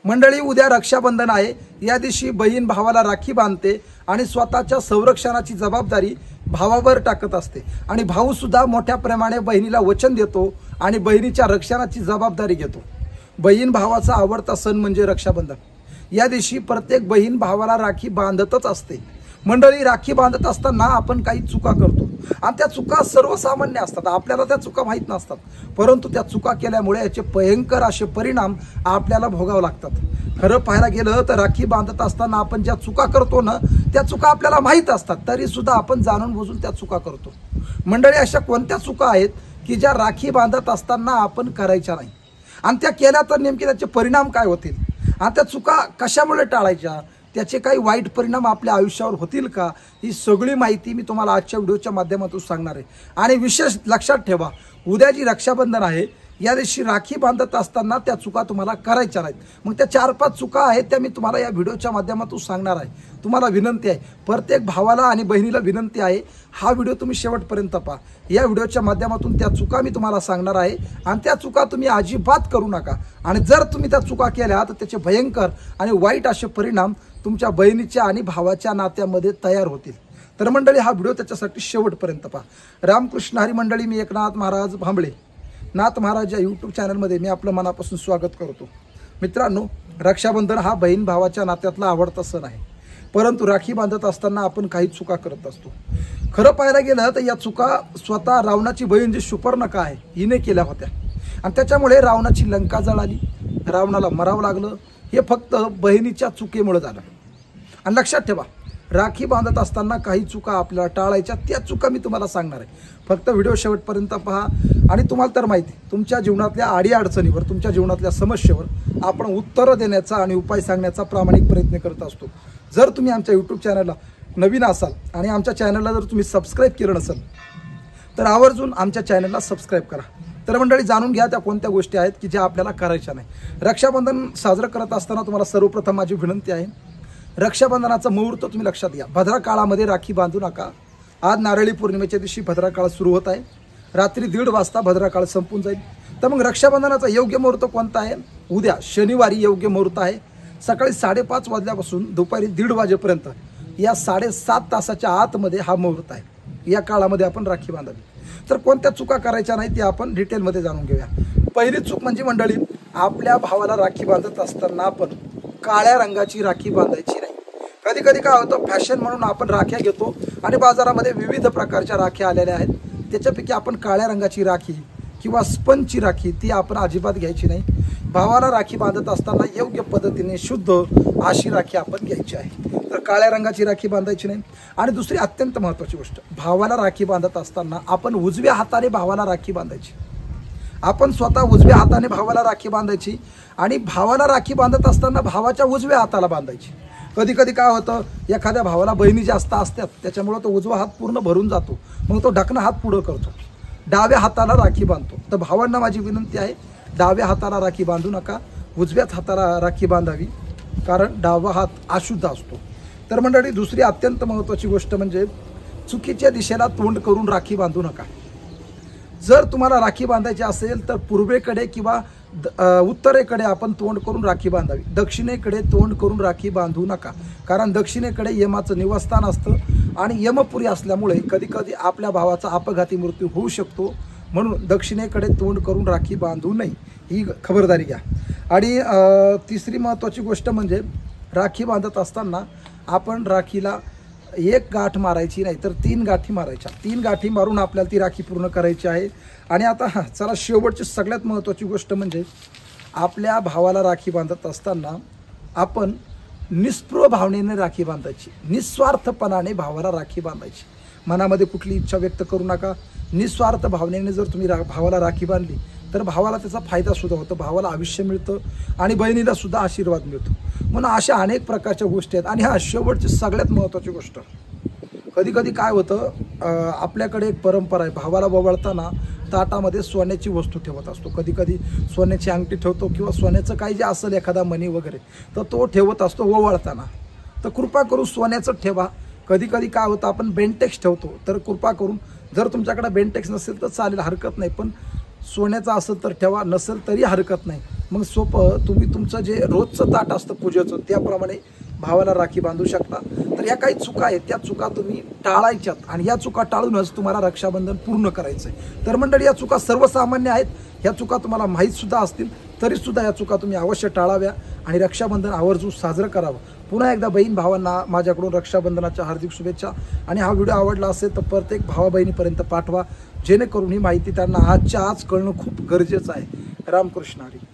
मंडळी, उद्या रक्षाबंधन आहे। या दिवशी बहीण भावाला राखी बांधते आणि स्वतःच्या संरक्षणाची जबाबदारी भावावर टाकत असते आणि भाऊ सुद्धा मोठ्या प्रमाणे बहिणीला वचन देतो आणि बहिणीच्या रक्षणाची जबाबदारी घेतो। बहीण भावाचा आवडता सण म्हणजे रक्षाबंधन। या दिवशी प्रत्येक बहीण भावाला राखी बांधतच असते। मंडळी, राखी बांधत असताना आपण काही चुका करतो आणि त्या चुका सर्वसामान्य असतात, आपल्याला त्या चुका माहीत नसतात, परंतु त्या चुका केल्यामुळे याचे भयंकर असे परिणाम आपल्याला भोगावे लागतात। खरं पाहायला गेलं तर राखी बांधत असताना आपण ज्या चुका करतो ना, त्या चुका आपल्याला माहीत असतात, तरी सुद्धा आपण जाणून बुजून त्या चुका करतो। मंडळी, अशा कोणत्या चुका आहेत की ज्या राखी बांधत असताना आपण करायच्या नाही आणि त्या केल्या तर नेमके त्याचे परिणाम काय होतील आणि त्या चुका कशामुळे टाळायच्या, त्याचे काही वाईट परिणाम आपल्या आयुष्यावर होतील का, ही सगळी माहिती मी तुम्हाला आजच्या व्हिडिओच्या माध्यमातून सांगणार आहे। आणि विशेष लक्षात ठेवा, उद्या जी रक्षाबंधन आहे या दिवशी राखी बांधत असताना त्या चुका तुम्हाला करायच्या नाहीत। मग त्या 4-5 चुका आहेत त्या मी तुम्हाला या व्हिडिओच्या माध्यमातून सांगणार आहे। तुम्हाला विनंती आहे, प्रत्येक भावाला आणि बहिणीला विनंती आहे, हा व्हिडिओ तुम्ही शेवटपर्यंत पहा। या व्हिडिओच्या माध्यमातून त्या चुका मी तुम्हाला सांगणार आहे आणि त्या चुका तुम्ही अजिबात करू नका आणि जर तुम्ही त्या चुका केल्या तर त्याचे भयंकर आणि वाईट असे परिणाम तुमच्या बहिणीच्या आणि भावाच्या नात्यामध्ये तयार होतील। तर मंडळी, हा व्हिडिओ त्याच्यासाठी शेवटपर्यंत पहा। रामकृष्ण हरी मंडळी, मी एकनाथ महाराज भांबळे, नाथ महाराज या यूट्यूब चॅनलमध्ये मी आपलं मनापासून स्वागत करतो। मित्रांनो, रक्षाबंधन हा बहीण भावाच्या नात्यातला आवडता सण आहे, परंतु राखी बांधत असताना आपण काही चुका करत असतो। खरं पाहायला गेलं तर या चुका स्वतः रावणाची बहीण जी शूर्पणखा आहे हिने केल्या होत्या आणि त्याच्यामुळे रावणाची लंका जळाली, रावणाला मरावं लागलं। हे फक्त बहिणीच्या चुकीमुळे झालं। आणि लक्षात ठेवा, राखी बांधत असताना काही चुका आपल्याला टाळायच्या, त्या चुका मी तुम्हाला सांगणार आहे। फक्त व्हिडिओ शेवटपर्यंत पहा आणि तुम्हाला तर माहिती, तुमच्या जीवनातल्या अडीअडचणीवर, तुमच्या जीवनातल्या समस्येवर आपण उत्तरं देण्याचा आणि उपाय सांगण्याचा प्रामाणिक प्रयत्न करत असतो। जर तुम्ही आमच्या यूट्यूब चॅनलला नवीन असाल आणि आमच्या चॅनलला जर तुम्ही सबस्क्राईब केलं नसेल तर आवर्जून आमच्या चॅनलला सबस्क्राईब करा। तर मंडळी, जाणून घ्या त्या कोणत्या गोष्टी आहेत की ज्या आपल्याला करायच्या नाही। रक्षाबंधन साजरं करत असताना तुम्हाला सर्वप्रथम माझी विनंती आहे, रक्षाबंधनाचा मुहूर्त तुम्ही लक्षात घ्या। भद्रा काळामध्ये राखी बांधू नका। आज नारळी पौर्णिमेच्या दिवशी भद्रा काळ सुरू होत आहे, रात्री 1:30 वाजता भद्रा काळ संपून जाईल। तर मग रक्षाबंधनाचा योग्य मुहूर्त कोणता आहे? उद्या शनिवारी योग्य मुहूर्त आहे, सकाळी 5:30 वाजल्यापासून दुपारी 1:30 वाजेपर्यंत, या 7.5 तासाच्या आतमध्ये हा मुहूर्त आहे। या काळामध्ये आपण राखी बांधावी। तर कोणत्या चुका करायच्या नाही ते आपण डिटेलमध्ये जाणून घेऊया। पहिली चूक म्हणजे मंडळी, आपल्या भावाला राखी बांधत असताना आपण काळ्या रंगाची राखी बांधायची नाही। कधी कधी काय होतं, फॅशन म्हणून आपण राख्या घेतो आणि बाजारामध्ये विविध प्रकारच्या राख्या आलेल्या आहेत, त्याच्यापैकी आपण काळ्या रंगाची राखी किंवा स्पंजची राखी ती आपण अजिबात घ्यायची नाही। भावाला राखी बांधत असताना योग्य पद्धतीने शुद्ध अशी राखी आपण घ्यायची आहे। तर काळ्या रंगाची राखी बांधायची नाही। आणि दुसरी अत्यंत महत्त्वाची गोष्ट, भावाला राखी बांधत असताना आपण उजव्या हाताने भावाला राखी बांधायची। आपण स्वतः उजव्या हाताने भावाला राखी बांधायची आणि भावाला राखी बांधत असताना भावाच्या उजव्या हाताला बांधायची। कधी कधी काय होतं, एखाद्या भावाला बहिणी जास्त असतात त्याच्यामुळे तो उजवा हात पूर्ण भरून जातो, मग तो ढकना हात पुढं करतो, डाव्या हाताला राखी बांधतो। तर भावांना माझी विनंती आहे, डाव्या हाताला राखी बांधू नका, उजव्याच हाताला राखी बांधावी, कारण डावा हात अशुद्ध असतो। तर मंडळी, दुसरी अत्यंत महत्त्वाची गोष्ट म्हणजे चुकीच्या दिशेला तोंड करून राखी बांधू नका। जर तुम्हाला राखी बांधायची असेल तर पूर्वेकडे किंवा उत्तरेकडे आपण तोंड करून राखी बांधावी, दक्षिणेकडे तोंड करून राखी बांधू नका, कारण दक्षिणेकडे यमाचं निवासस्थान असतं आणि यमपुरी असल्यामुळे कधी कधी आपल्या भावाचा अपघाती मृत्यू होऊ शकतो, म्हणून दक्षिणेकडे तोंड करून राखी बांधू नये, ही खबरदारी घ्या। आणि तिसरी महत्त्वाची गोष्ट म्हणजे राखी बांधत असताना आपण राखीला 1 गाठ मारायची नाही तर 3 गाठी मारायच्या। 3 गाठी मारून आपल्याला ती राखी पूर्ण करायची आहे। आणि आता चला शेवटची सगळ्यात महत्त्वाची गोष्ट म्हणजे आपल्या भावाला राखी बांधत असताना आपण निस्पृह भावनेने राखी बांधायची, निस्वार्थपणाने भावाला राखी बांधायची। मनामध्ये कुठली इच्छा व्यक्त करू नका, निस्वार्थ भावनेने जर तुम्ही भावाला राखी बांधली तर भावाला त्याचा फायदा सुद्धा होतो, भावाला आयुष्य मिळतं आणि बहिणीला सुद्धा आशीर्वाद मिळतो। म्हणून अशा अनेक प्रकारच्या गोष्टी आहेत। आणि हा शेवटची सगळ्यात महत्त्वाची गोष्ट, कधी कधी काय होतं, आपल्याकडे एक परंपरा आहे, भावाला ओवाळताना ताटामध्ये सोन्याची वस्तू ठेवत असतो, कधी कधी सोन्याची अंगठी ठेवतो किंवा सोन्याचं काही जे असेल एखादा मणी वगैरे तर तो ठेवत असतो ओवाळताना। तर कृपा करून सोन्याचं ठेवा। कधी कधी काय होतं, आपण बेंटेक्स ठेवतो, तर कृपा करून जर तुमच्याकडे बेंटेक्स नसेल तर चालेल, हरकत नाही, पण सोन्याचा असेल तर ठेवा, नसेल तरी हरकत नाही। मग सोपं तुम्ही तुमचं जे रोजचं ताट असतं पूजेचं त्याप्रमाणे भावाला राखी बांधू शकता। तर या काही चुका आहेत त्या चुका तुम्ही टाळायच्यात आणि या चुका टाळूनच तुम्हाला रक्षाबंधन पूर्ण करायचं आहे। तर मंडळी या चुका सर्वसामान्य आहेत, ह्या चुका तुम्हाला माहीत सुद्धा असतील तरी सुद्धा या चुका तुम्ही अवश्य टाळाव्या आणि रक्षाबंधन आवर्जून साजरं करावं। पुन्हा एकदा बहीण भावांना माझ्याकडून रक्षाबंधनाच्या हार्दिक शुभेच्छा आणि हा व्हिडिओ आवडला असेल तर प्रत्येक भावा बहिणीपर्यंत पाठवा जेणेकरून ही माहिती त्यांना आजच्या आज कळणं खूप गरजेचं आहे। रामकृष्ण हरी।